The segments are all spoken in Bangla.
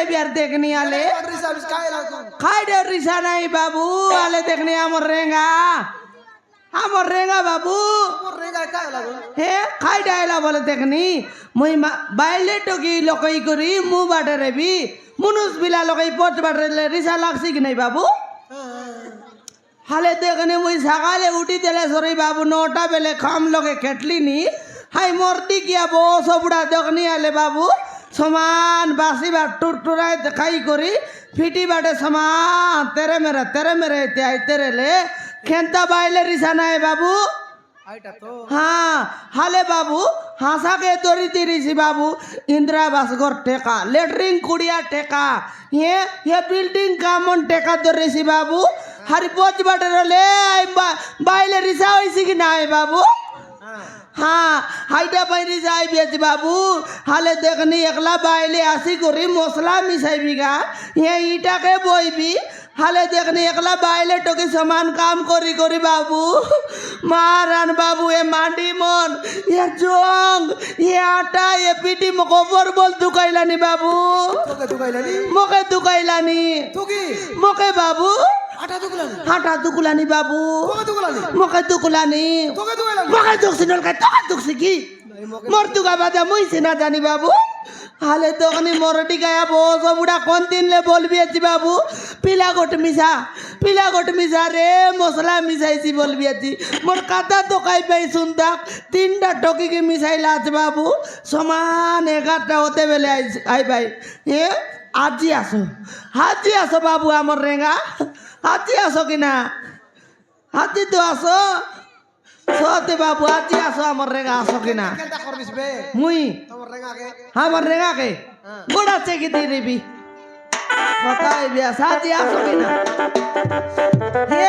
आई बिहार देखनी आले खाई दे रिसा नहीं बाबू आले देखनी আমার রেঙ্গা বাবু হে খাই ডাইলা বলে দেখনি মুই বাইলে টকি লকই করি মু বাটে রেবি মুনুস বিলা লকই পচ বাটে রিসা লাগছি কি নাই বাবু হালে দেখনি মুই সকালে উঠি দিলে সরি বাবু 9টা বেলে খাম লগে খেটলি নি হাই মরতি কিয়া বো সবুড়া দেখনি আলে বাবু সমান বাসি বা টুরটুরাই খাই করি ফিটি বাটে সমান তেরে মেরে তেরে লে খেন্তা বাইলে রিসা নাই বাবু हाँ हाले बाबू हासा के तोरी तिरिसी बाबू इंदिरा बासगोर टेका लेटरिंग कुड़िया टेका ये बिल्डिंग कामन टेका तोरिसी बाबू हरी पोच बटे ले बाइले रिसा होइसी कि ना बाबू हाँ हाइटा पैरी जाए बेच बाबू हाले देखनी एकला बाइले आसी करी मसला मिसाई बिगा ये ईटा के बोई भी हाले देखनी एकला बाइले टोकी समान काम करी करी बाबू मारन बाबू ये मांडी मन ये जोंग ये आटा ये पीटी मकोबर बोल दुकाइलानी बाबू मोके दुकाइलानी मोके बाबू आटा दुकुलानी बाबू मोके दुकुलानी मोके दुखसी नलका तोका दुखसी की मोर दुका बाजा मुई से ना जानी बाबू हाले तोकनी मोरटी गया बोस बुढ़ा कौन दिन ले बोल भी अच्छी बाबू पीला गोट मिसा रे मसला मिसाई सी बोल भी अच्छी मोर काता तो कई पे सुनता 3टा टोकी की मिसाई लाच बाबू समान 11टा होते बेले आई भाई ये आज ही आसो बाबू आमर रेंगा आज ही आसो कि ना आज ही तो आसो सोते बाबू आज ही आसो आमर रेंगा आसो कि ना मुई हमर रेंगा के गोड़ा चेकी तेरी भी पता है बिया साजी आसो कि ना ये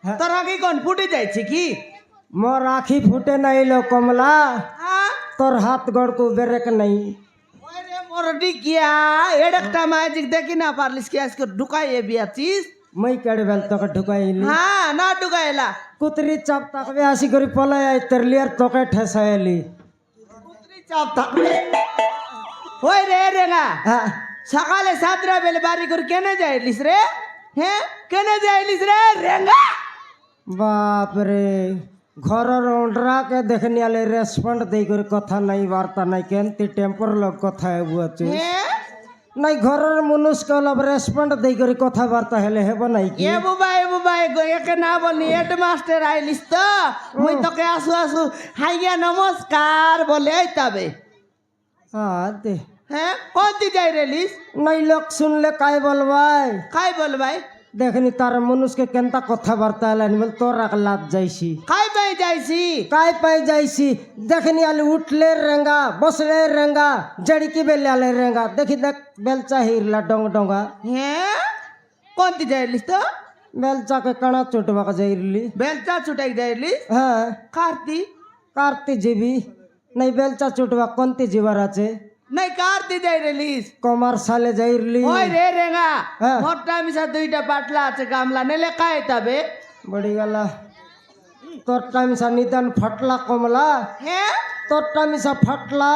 তোর আগে কোন ফুটে যাইছে কি मोर आखी फूटे नहीं लो कमला तोर हाथ गोड़ को बेरेक नहीं ওই রে মোরটি কিয়া এডকটা ম্যাজিক দেখি না পারলিস কি আজকে ঢুকাইয়ে বিয়াছিস मैं केड़े बेल तो ढुकाइली हाँ ना ढुकाइला कुतरी चाप तकबे आसी करी पलाई आई तरलियर तोके ठेसायली কুতরি চাপ থাকবে ওই রে রেঙ্গা সকালে 7টা বেলে বাড়ি করে কেনে যাইলিস রে হ্যাঁ কেনে যাইলিস রে রেঙ্গা बाप रे घर ओंडरा के देखने वाले रेस्पॉन्ड दे कर कथा नहीं वार्ता नहीं केनती टेम्पर लोग कथा है वो नहीं घर मनुष्य के लब रेस्पॉन्ड दे कर कथा वार्ता हेले हेब नहीं की ए बुबा एक ना बोलनी हेड मास्टर आइलिस तो मुई तके आसु हाइया नमस्कार बोले तबे हाँ दे हैं कौन ती जाई रेलिस नहीं लोग सुन ले काय बोलवाई काय बोलबाई देखनी तार मनुष्य के केनता कथा वार्ता है बोल तो रख लात जाइसी काय पाई जाइसी काय पाई जाइसी देखनी आले उठले रेंगा बसले रेंगा जड़ी की बेले आले रेंगा देखी देख बेलचा हिरला डोंग डोंगा हैं कौन ती जाइलिस तो बेलचा के कणा चुटवा का जाइरली बेलचा छुटाई जाइलिस हाँ कार्ती जीवी नहीं बेलचा चुटवा कोणती जीवाराचे नहीं कार्ती जाई रेलिस कमार साले जाइरली ओय रे रेंगा हाँ। मोटा मिसा 2टा पाटला আছে গামলা নেলে কায় তবে बड़ी गला तोर टाइम सा निदान फटला कमला हैं तोर टाइम सा फटला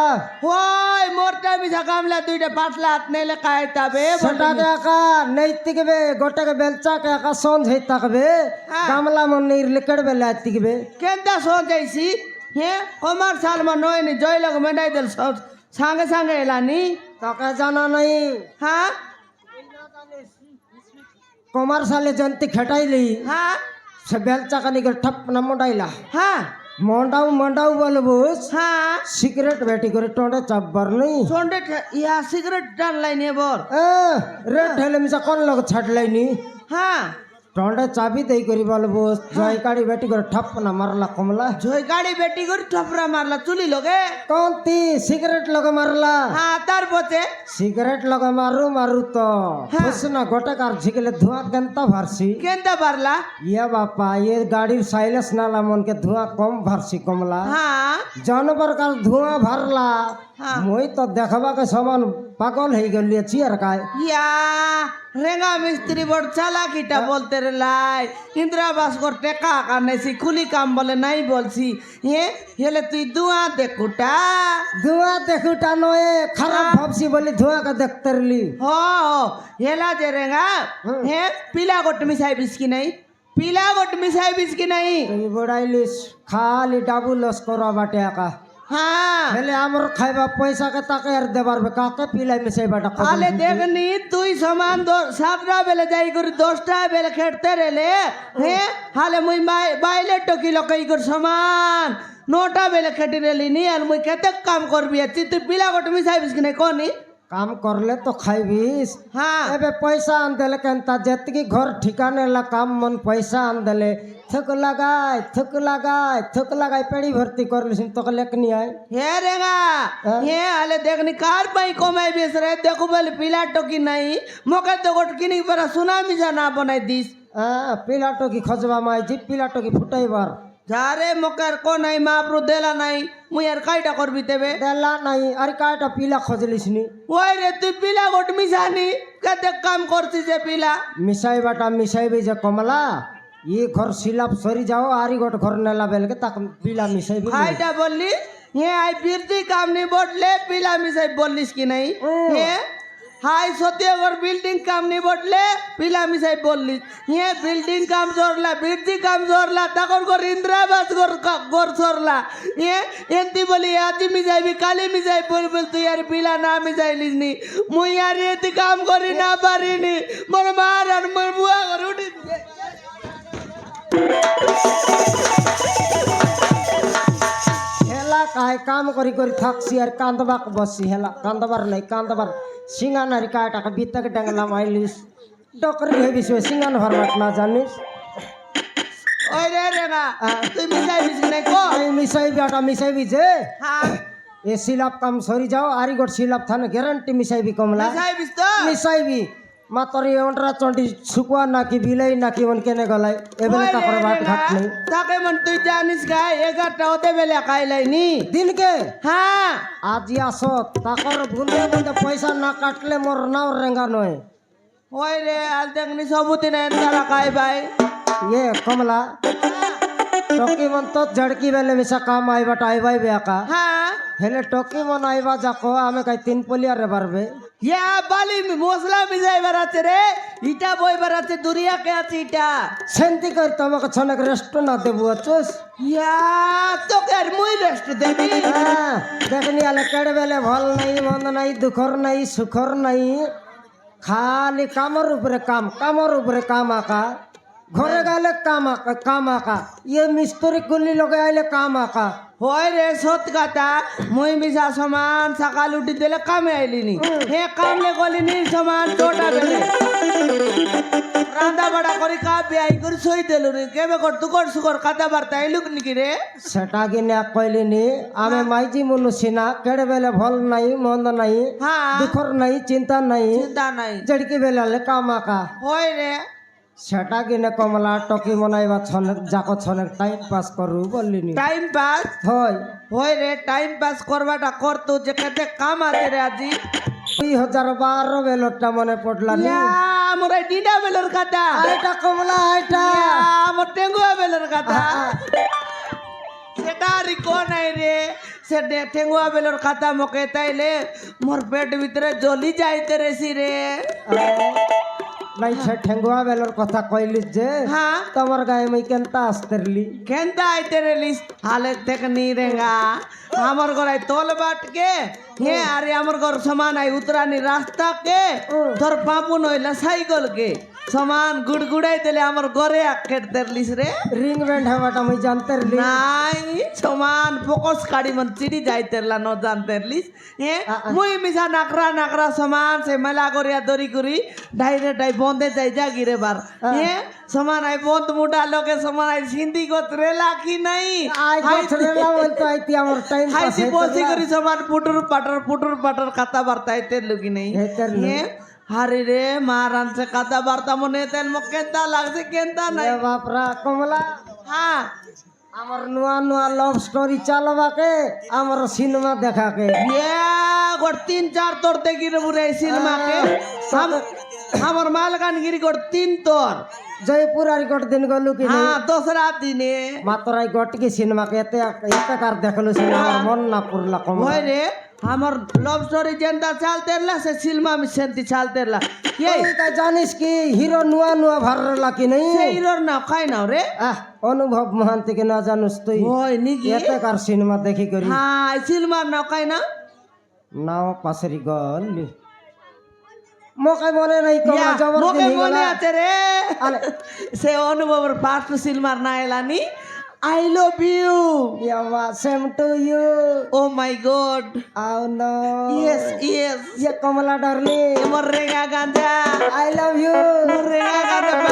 ওই মোটা মিছা গামলা 2টা পাটলা হাত নেলে কায় তবে সেটা দেখা নৈতিক বে গোটা के बेलचा के का सोंझ है तकबे हाँ। गामला मन नीर लिकड़ बेला तिकबे কেনটা সোজাইছি हैं কমার সাল मा নয়নি জয়লগ মেডাই দেল सांगे सांगे एलानी तो का जाना नहीं हाँ कमार साले जनती खटाई ली हाँ से बेलचा का निकल ठप न मोडाइला हाँ मंडाऊ बोलबुस हाँ सिगरेट बेटी करे टोंडे चब्बर नहीं सोंडे या सिगरेट डाल लाइने बोर रेड हेले मिसा कौन लोग छाट लाइनी हाँ টন্ডে চাবি দেই করি বলবো জয় গাড়ি বেটি করে ঠপ না মারলা কমলা জয় গাড়ি বেটি করে ঠপরা মারলা চুলি লগে কোনটি সিগারেট লগে মারলা হ্যাঁ তারপরে সিগারেট লগে মারু মারু তো না গোটা কার ঝিকলে ধোঁয়া কেনতা ভারছি কেনতা পারলা ইয়া বাপা ये গাড়ির সাইলেন্স নালা মনকে ধোঁয়া কম ভারছি কমলা হ্যাঁ জানবার কাল ধোঁয়া ভারলা মই তো দেখাবাকে সমান পাগল হয়ে গেলিয়েছি আর কায় ইয়া রেঙ্গা মিস্ত্রি বড় চালাকিটা বলতে রে লাই ইন্দিরা বাস করতে কাকা নাইছি খুলি কাম বলে নাই বলছি হেলে তুই দুয়া দেখুটা ধোঁয়া দেখুটা নয় খারাপ ভাবছি বলি ধোঁয়াকে দেখতে রলি হেলা যে রেঙ্গা হে পিলা গোট মিশাই বিস্কি নাই পিলা গোট মিশাই বিস্কি নাই তুই বড়াইলিস খালি ডাবু লস করা বাটে একা হ্যাঁ হেলে আমার খাইবা পয়সা কে তাকে আর দেবার কাকে পিলাই মিশাই বাটা আলে দেখনি তুই সমান 7টা বেলে যাই করি 10টা বেলে খেটতে রেলে হালে মুই বাইলে টকি লকাই কর সমান 9টা বেলে খেটি রেলি নি আর মুই কেতে কাম করবি তুই পিলা গোট মিশাইবিস কি নাই কোনি কাম করলে তো খাইবিস হ্যাঁ এবে পয়সা আন দেলে কেনতা যেতকি ঘর ঠিকানে লা কাম মন পয়সা আন দেলে থুক লাগাই পেড়ি ভর্তি করলিস তোকে লেখনি আয় হে রেগা হে আলে দেখনি কার পাই কমাই বেস রে দেখো বলে পিলা টকি নাই মকে তো গোট কিনি পরা সুনামি যা না বনাই দিস পিলাটো কি খজবা মাইছি পিলাটো কি ফুটাইবার যারে মকার কো নাই মাপরু দেলা নাই মুই আর কাইটা করবি তেবে দেলা নাই আর কাটা পিলা খজলিস নি ওই রে তুই পিলা গোট মিশানি কেতে কাম করছিস যে পিলা মিশাইবাটা মিশাইবি যে কমলা ই ঘর সিলাপ সরি যাও আরি গোট ঘর নেলা বেলকে তাক পিলা মিশাইবি কাইটা বললি হে আই বিরতি কাম নি বটলে পিলা মিশাই বললিস কি নাই হে হাই সত্যগর বিল্ডিং কাম নি বটলে পিলা মিশাই বললিস হে বিল্ডিং কাম জোরলা বিরতি কাম জোরলা তখন গর ইন্দ্রাবাস গর সরলা হে এন্তি বলি আজি মিশাইবি কালি মিশাই বল তুই আর পিলা না মিশাইলিস নি মুই আর এতি কাম করি না পারিনি মোর মার আর মোর বুয়া ঘর উঠি হেলা কাই কাম করি করি থাকছি আর কান্দবাক বসছি হেলা কান্দবার নাই কান্দবার সিঙ্গা নারী কাটাকে বিত্তাকে ডাঙ্গলাম আইলিস ডকরি হেবিস সিঙ্গান ভরবাট না জানিস ওই রে রেগা তুই মিশাইবিস কি নাই কো এই মিশাইবি আটা মিশাইবি যে হ্যাঁ এ সিলাপ কাম সরি যাও আরি গোট সিলাপ থানে গ্যারান্টি মিশাইবি কমলা মিশাইবিস তো মিশাইবি মাতরি অন্টরা চন্টি শুকুয়া নাকি বিলাই নাকি মন কেনে গলাই এবেলে তারপরে বাট ঘাট নেই তাকে মন তুই জানিস গাই 11টা হতে বেলে খাইলাই নি দিনকে হ্যাঁ আজি আসো তাকর বুন্দে বুন্দে পয়সা না কাটলে মোর নাও রেঙ্গা নয় ওই রে আল দেখনি সবুদিন তারা খাই ভাই ये कमला टोकी मन तो झड़की बेले मिसा काम आईबाट आईबाई बेका হ্যাঁ हेले टोकी मन आईबा जाको आमे कई 3 पलिया रे बारबे ইয়া বালি মশলা মিশাই বেড়াচ্ছে রে ইটা বই বেড়াচ্ছে দুরিয়া কে আছে ইটা सेंती कर तमक छनक रेस्ट ना देबु अचस ইয়া তোকে আর মুই রেস্ট দেবি हां देखनी आले केड़े बेले भल नहीं मंद नहीं दुखर नहीं सुखर नहीं खाली कामर ऊपर काम आका घरे गाले काम आका ये मिस्त्री कुल्ली लगे आइले काम आका হয় রে সত কথা মুই মিশা সমান সকাল উঠি দিলে কামে আইলিনি হে কামলে গলিনি সমান 6টা বেলে রান্না বাড়া করি কাপে আই করে সই দিল রে কেবে কর তু কর সুকর কথা বার্তা আইলুক নাকি রে সেটা কি না কইলিনি আমি মাইজি মনুষ্যনা কেড়ে বেলে ভল নাই মন্দ নাই হ্যাঁ দুঃখর নাই চিন্তা নাই চিন্তা নাই জড়কি বেলালে কাম আকা হয় রে সেটা কি না কমলা টকি মনাইবা ছনে যাকো ছনে টাইম পাস করু বললিনি টাইম পাস হয় হয় রে টাইম পাস করবাটা কর তো যে কেতে কাম আছে রে আজি 2012 বেলটা মনে পড়লা নি আমার ডিডা বেলের কথা আইটা কমলা আইটা আমার টেঙ্গুয়া বেলের কথা সেটা আর কো নাই রে সে টেঙ্গুয়া বেলের কথা মকে তাইলে মোর পেট ভিতরে জ্বলি যাইতে রেছি রে নাই সে ঠেঙ্গুয়া বেলর কথা কইলিস যে হ্যাঁ তোমার গায়ে মই কেনতা আসতেরলি কেনতা আইতে রেলিস হালে থেকে নি রেঙ্গা আমার ঘরে তোল বাটকে হে আরে আমার ঘর সমান আই উতরানি রাস্তা কে তোর পাপু নইলা সাইকেল কে সমান গুড়গুড়াই দিলে আমার ঘরে আখের তেরলিস রে রিং ব্যান্ড হওয়াটা আমি জানতে নাই সমান ফোকস কাড়ি মন চিড়ি যাই তেরলা ন জান তেরলিস মুই মিশা নাকরা নাকরা সমান সে মেলা করিয়া দড়ি করি ডাইরে ডাই বন্ধে যাই যা গিরে বার সমান আই বন্ধ মুটা লোকে সমান আই সিন্ধি গোত্রে লাখি নাই বলতো আইতি আমার টাইম হাইতি বসি করি সমান পুটুর পাটর কথা বার্তা তেল লুকি নাই হারে রে মারান সে কথা বার্তা মনে তেল মো কেনতা লাগছে কেনতা নাই বাপরা কমলা হ্যাঁ আমার নূয়া নূয়া লভ স্টোরি চালবাকে আমার সিনেমা দেখাকে গোট 3-4 তোর দেখি রে বুড়ে সিনেমাকে আমার মালকানগিরি গোট 3 তোর জয়পুর আর গোট দিন গলু কি হ্যাঁ দোসরা দিনে মাত্রাই গোট কি সিনেমাকে এতে এতে কার দেখলো সিনেমা আমার মন না পড়লা কমলা ওই রে আমার লাভ স্টোরি যেনটা চালতে লা সে সিনেমা আমি সেন্তি চালতে লা এই তা জানিস কি হিরো নূয়া নূয়া ভারলা কি নাই সেই হিরোর না খাই নাও রে অনুভব মহান্তিকে না জানুস তুই ওই নিকি এতে কার সিনেমা দেখি করি হ্যাঁ সিনেমা না খাই না নাও পাশেরি গল মোকাই মনে নাই কমলা জবর মোকে দিন মনে গলা আছে রে সে অনুভবের ফার্স্ট সিনেমার না এলানি I love you. ইয়ামা same to you Oh my God. Oh no Yes, yes. ইয়ে Kamala darling Morrenga ganda. I love you Morrenga ganda.